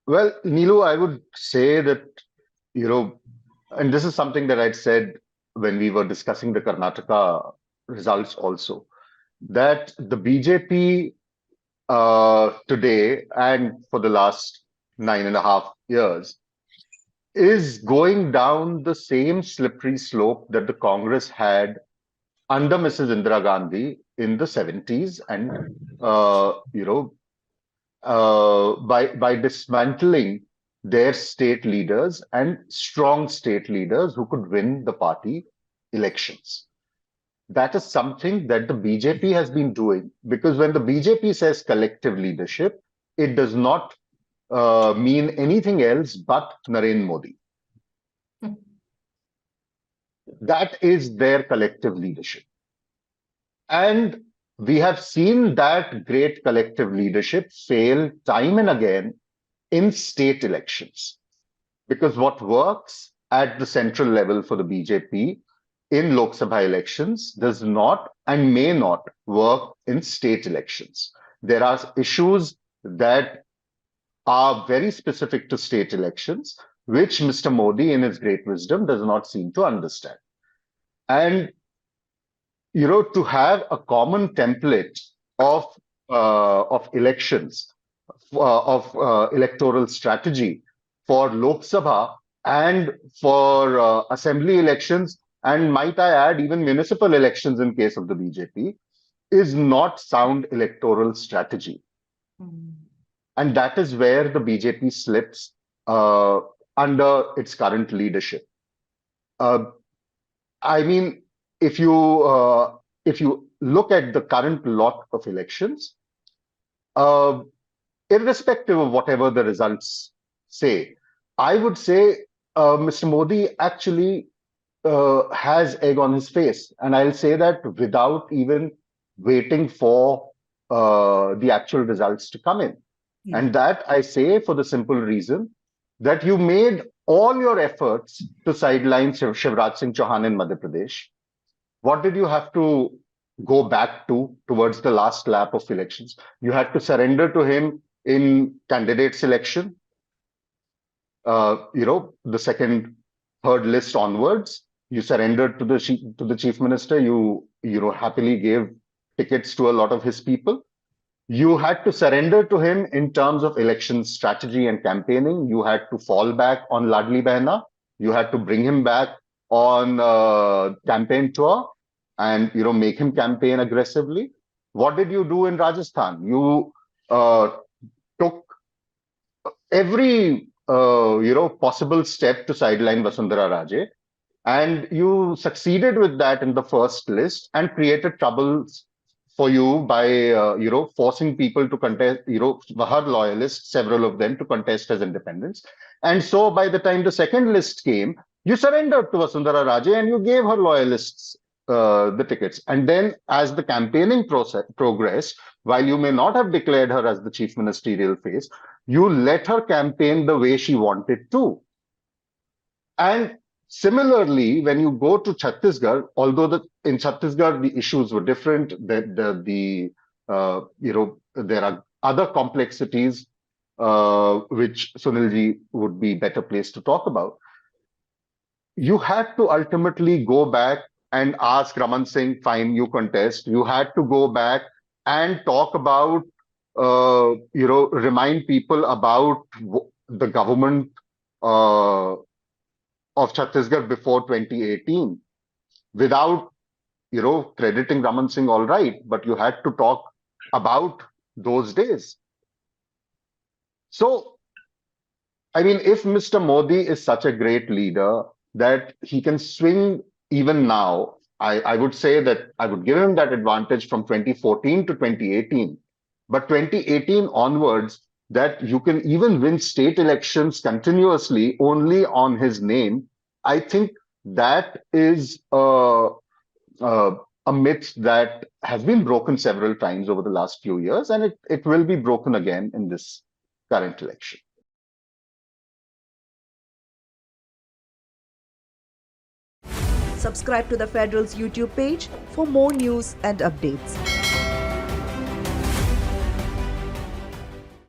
Well, Neelu, I would say that, you know, and this is something that I'd said when we were discussing the Karnataka results also, that the BJP today and for the last 9.5 years is going down the same slippery slope that the Congress had under Mrs. Indira Gandhi in the 70s and uh, you know by dismantling their state leaders and strong state leaders who could win the party elections. That is something that the BJP has been doing, because when the BJP says collective leadership, it does not mean anything else but Narendra Modi. That is their collective leadership. And we have seen that great collective leadership fail time and again in state elections. Because what works at the central level for the BJP in Lok Sabha elections does not and may not work in state elections. There are issues that are very specific to state elections, which Mr. Modi, in his great wisdom, does not seem to understand. And to have a common template of elections, of electoral strategy for Lok Sabha and for assembly elections, and might I add, even municipal elections in case of the BJP, is not sound electoral strategy. Mm. And that is where the BJP slips under its current leadership. I mean, if you look at the current lot of elections, irrespective of whatever the results say, I would say Mr. Modi actually has egg on his face, and I'll say that without even waiting for the actual results to come in. Yeah. And that I say for the simple reason that you made all your efforts to sideline Shivraj Singh Chauhan in Madhya Pradesh. What did you have to go back to towards the last lap of elections? You had to surrender to him in candidate selection, the second, third list onwards. You surrendered to the chief minister. You happily gave tickets to a lot of his people. You had to surrender to him in terms of election strategy and campaigning. You had to fall back on Ladli Behna. You had to bring him back on campaign tour and make him campaign aggressively. What did you do in Rajasthan? You took every possible step to sideline Vasundhara Raje, and you succeeded with that in the first list and created troubles for you by forcing people to contest, her loyalists, several of them, to contest as independents. And so by the time the second list came, you surrendered to Vasundhara Raje and you gave her loyalists the tickets. And then as the campaigning process progressed, while you may not have declared her as the chief ministerial face, you let her campaign the way she wanted to. And similarly, when you go to Chhattisgarh, although in Chhattisgarh the issues were different, there are other complexities which Sunilji would be better placed to talk about. You had to ultimately go back and ask Raman Singh, fine, you contest. You had to go back and talk about, remind people about the government of Chhattisgarh before 2018 without, crediting Raman Singh, all right, but you had to talk about those days. So, I mean, if Mr. Modi is such a great leader that he can swing even now, I would say that I would give him that advantage from 2014 to 2018. But 2018 onwards, that you can even win state elections continuously only on his name, I think that is a myth that has been broken several times over the last few years, and it will be broken again in this current election. Subscribe to the Federal's YouTube page for more news and updates.